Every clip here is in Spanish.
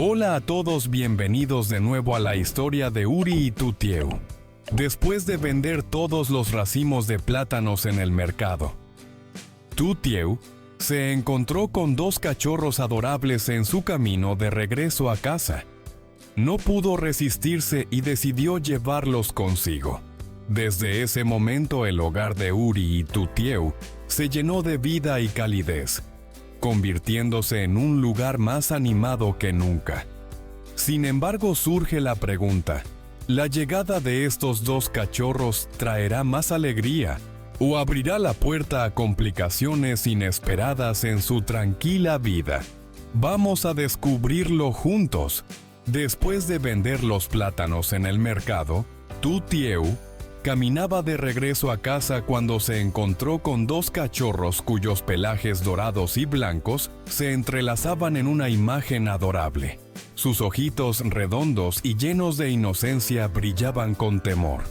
Hola a todos, bienvenidos de nuevo a la historia de Uri y Tutieu. Después de vender todos los racimos de plátanos en el mercado, Tutieu se encontró con dos cachorros adorables en su camino de regreso a casa. No pudo resistirse y decidió llevarlos consigo. Desde ese momento el hogar de Uri y Tutieu se llenó de vida y calidez, convirtiéndose en un lugar más animado que nunca. Sin embargo, surge la pregunta: ¿la llegada de estos dos cachorros traerá más alegría o abrirá la puerta a complicaciones inesperadas en su tranquila vida? Vamos a descubrirlo juntos. Después de vender los plátanos en el mercado, Tutieu caminaba de regreso a casa cuando se encontró con dos cachorros cuyos pelajes dorados y blancos se entrelazaban en una imagen adorable. Sus ojitos redondos y llenos de inocencia brillaban con temor,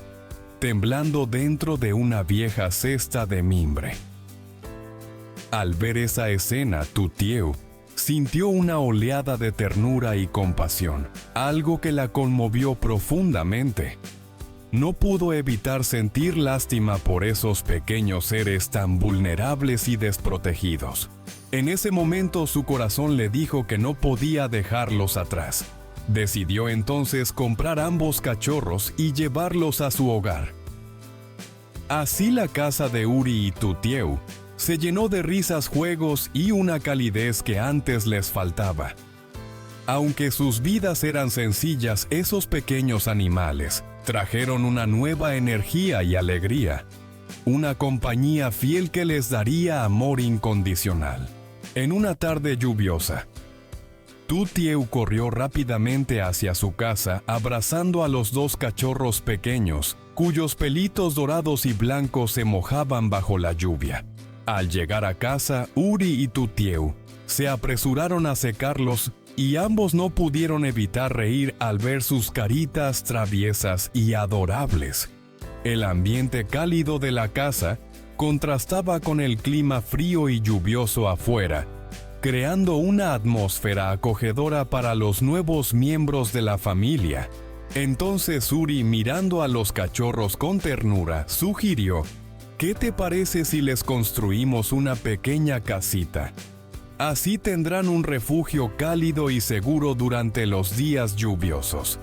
temblando dentro de una vieja cesta de mimbre. Al ver esa escena, Tutieu sintió una oleada de ternura y compasión, algo que la conmovió profundamente. No pudo evitar sentir lástima por esos pequeños seres tan vulnerables y desprotegidos. En ese momento su corazón le dijo que no podía dejarlos atrás. Decidió entonces comprar ambos cachorros y llevarlos a su hogar. Así la casa de Uri y Tutieu se llenó de risas, juegos y una calidez que antes les faltaba. Aunque sus vidas eran sencillas, esos pequeños animales trajeron una nueva energía y alegría, una compañía fiel que les daría amor incondicional. En una tarde lluviosa, Tutieu corrió rápidamente hacia su casa, abrazando a los dos cachorros pequeños, cuyos pelitos dorados y blancos se mojaban bajo la lluvia. Al llegar a casa, Uri y Tutieu se apresuraron a secarlos y ambos no pudieron evitar reír al ver sus caritas traviesas y adorables. El ambiente cálido de la casa contrastaba con el clima frío y lluvioso afuera, creando una atmósfera acogedora para los nuevos miembros de la familia. Entonces Uri, mirando a los cachorros con ternura, sugirió: ¿qué te parece si les construimos una pequeña casita? Así tendrán un refugio cálido y seguro durante los días lluviosos.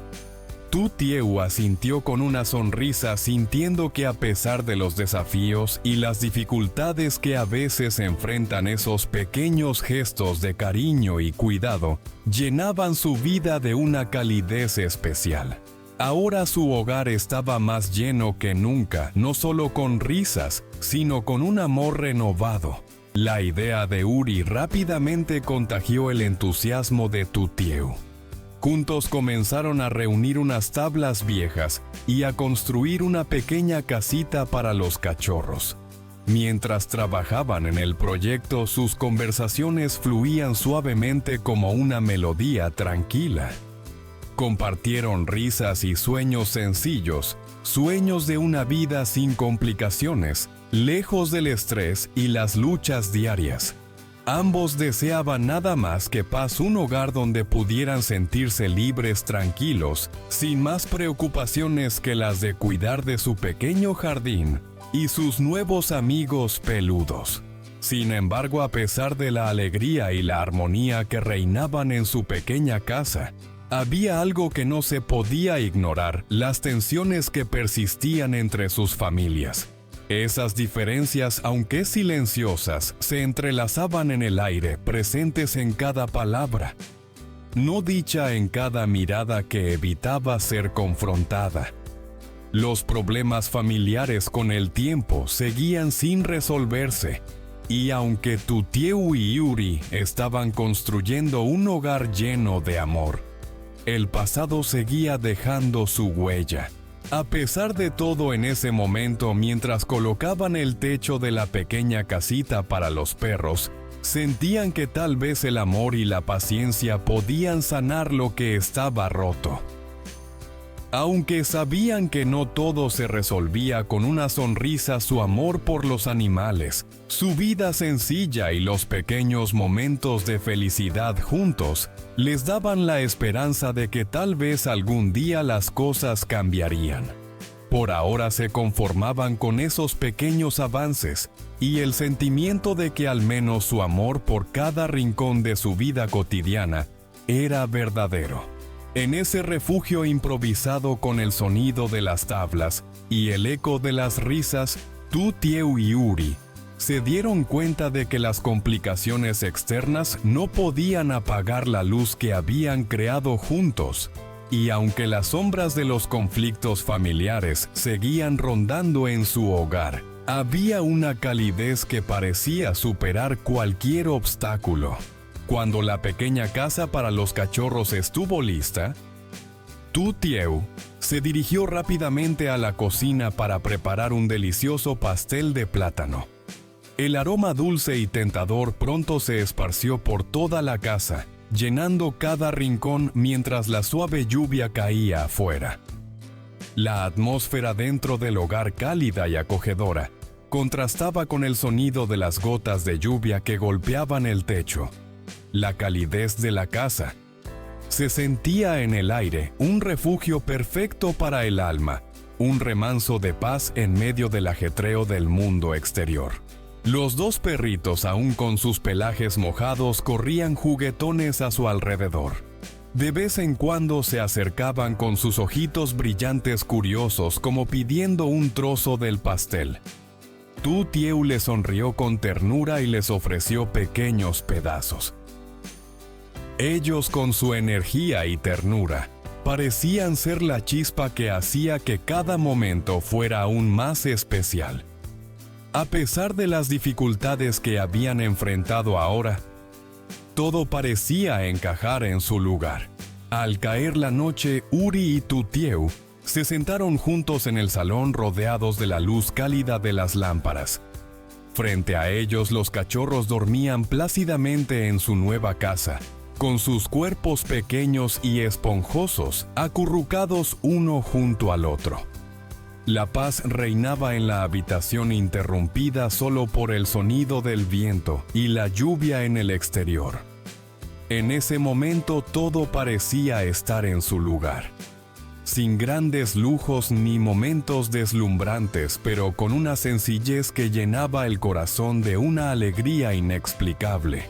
Tutieu asintió con una sonrisa, sintiendo que a pesar de los desafíos y las dificultades que a veces enfrentan, esos pequeños gestos de cariño y cuidado llenaban su vida de una calidez especial. Ahora su hogar estaba más lleno que nunca, no solo con risas, sino con un amor renovado. La idea de Uri rápidamente contagió el entusiasmo de Tutieu. Juntos comenzaron a reunir unas tablas viejas y a construir una pequeña casita para los cachorros. Mientras trabajaban en el proyecto, sus conversaciones fluían suavemente como una melodía tranquila. Compartieron risas y sueños sencillos, sueños de una vida sin complicaciones, lejos del estrés y las luchas diarias. Ambos deseaban nada más que paz, un hogar donde pudieran sentirse libres, tranquilos, sin más preocupaciones que las de cuidar de su pequeño jardín y sus nuevos amigos peludos. Sin embargo, a pesar de la alegría y la armonía que reinaban en su pequeña casa, había algo que no se podía ignorar: las tensiones que persistían entre sus familias. Esas diferencias, aunque silenciosas, se entrelazaban en el aire, presentes en cada palabra, no dicha, en cada mirada que evitaba ser confrontada. Los problemas familiares con el tiempo seguían sin resolverse, y aunque Tutieu y Uri estaban construyendo un hogar lleno de amor, el pasado seguía dejando su huella. A pesar de todo, en ese momento, mientras colocaban el techo de la pequeña casita para los perros, sentían que tal vez el amor y la paciencia podían sanar lo que estaba roto. Aunque sabían que no todo se resolvía con una sonrisa, su amor por los animales, su vida sencilla y los pequeños momentos de felicidad juntos, les daban la esperanza de que tal vez algún día las cosas cambiarían. Por ahora se conformaban con esos pequeños avances y el sentimiento de que al menos su amor por cada rincón de su vida cotidiana era verdadero. En ese refugio improvisado con el sonido de las tablas y el eco de las risas, Tu Tieu y Uri se dieron cuenta de que las complicaciones externas no podían apagar la luz que habían creado juntos. Y aunque las sombras de los conflictos familiares seguían rondando en su hogar, había una calidez que parecía superar cualquier obstáculo. Cuando la pequeña casa para los cachorros estuvo lista, Tu Tieu se dirigió rápidamente a la cocina para preparar un delicioso pastel de plátano. El aroma dulce y tentador pronto se esparció por toda la casa, llenando cada rincón mientras la suave lluvia caía afuera. La atmósfera dentro del hogar, cálida y acogedora, contrastaba con el sonido de las gotas de lluvia que golpeaban el techo. La calidez de la casa. Se sentía en el aire, un refugio perfecto para el alma, un remanso de paz en medio del ajetreo del mundo exterior. Los dos perritos, aún con sus pelajes mojados, corrían juguetones a su alrededor. De vez en cuando se acercaban con sus ojitos brillantes curiosos como pidiendo un trozo del pastel. Tu Tieu les sonrió con ternura y les ofreció pequeños pedazos. Ellos, con su energía y ternura, parecían ser la chispa que hacía que cada momento fuera aún más especial. A pesar de las dificultades que habían enfrentado ahora, todo parecía encajar en su lugar. Al caer la noche, Uri y Tu Tieu se sentaron juntos en el salón rodeados de la luz cálida de las lámparas. Frente a ellos, los cachorros dormían plácidamente en su nueva casa, con sus cuerpos pequeños y esponjosos, acurrucados uno junto al otro. La paz reinaba en la habitación, interrumpida solo por el sonido del viento y la lluvia en el exterior. En ese momento todo parecía estar en su lugar. Sin grandes lujos ni momentos deslumbrantes, pero con una sencillez que llenaba el corazón de una alegría inexplicable.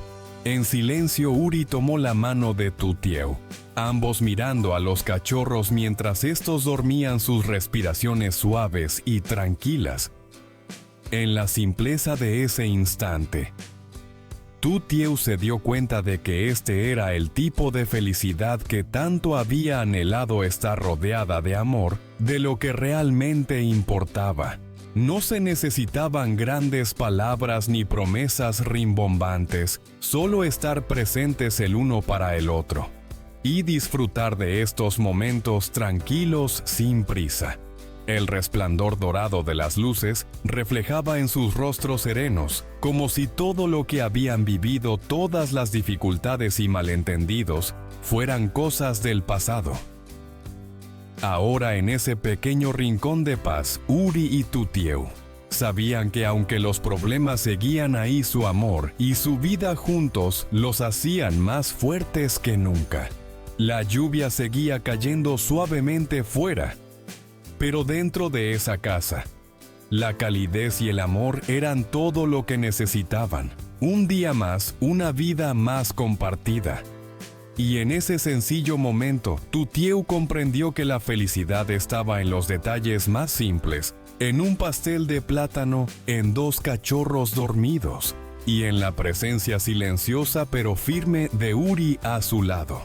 En silencio, Uri tomó la mano de Tu Tieu, ambos mirando a los cachorros mientras estos dormían sus respiraciones suaves y tranquilas. En la simpleza de ese instante, Tu Tieu se dio cuenta de que este era el tipo de felicidad que tanto había anhelado, estar rodeada de amor, de lo que realmente importaba. No se necesitaban grandes palabras ni promesas rimbombantes, solo estar presentes el uno para el otro y disfrutar de estos momentos tranquilos sin prisa. El resplandor dorado de las luces reflejaba en sus rostros serenos, como si todo lo que habían vivido, todas las dificultades y malentendidos, fueran cosas del pasado. Ahora, en ese pequeño rincón de paz, Uri y Tu Tieu sabían que aunque los problemas seguían ahí, su amor y su vida juntos los hacían más fuertes que nunca. La lluvia seguía cayendo suavemente fuera, pero dentro de esa casa, la calidez y el amor eran todo lo que necesitaban. Un día más, una vida más compartida. Y en ese sencillo momento, Tu Tieu comprendió que la felicidad estaba en los detalles más simples, en un pastel de plátano, en dos cachorros dormidos, y en la presencia silenciosa pero firme de Uri a su lado.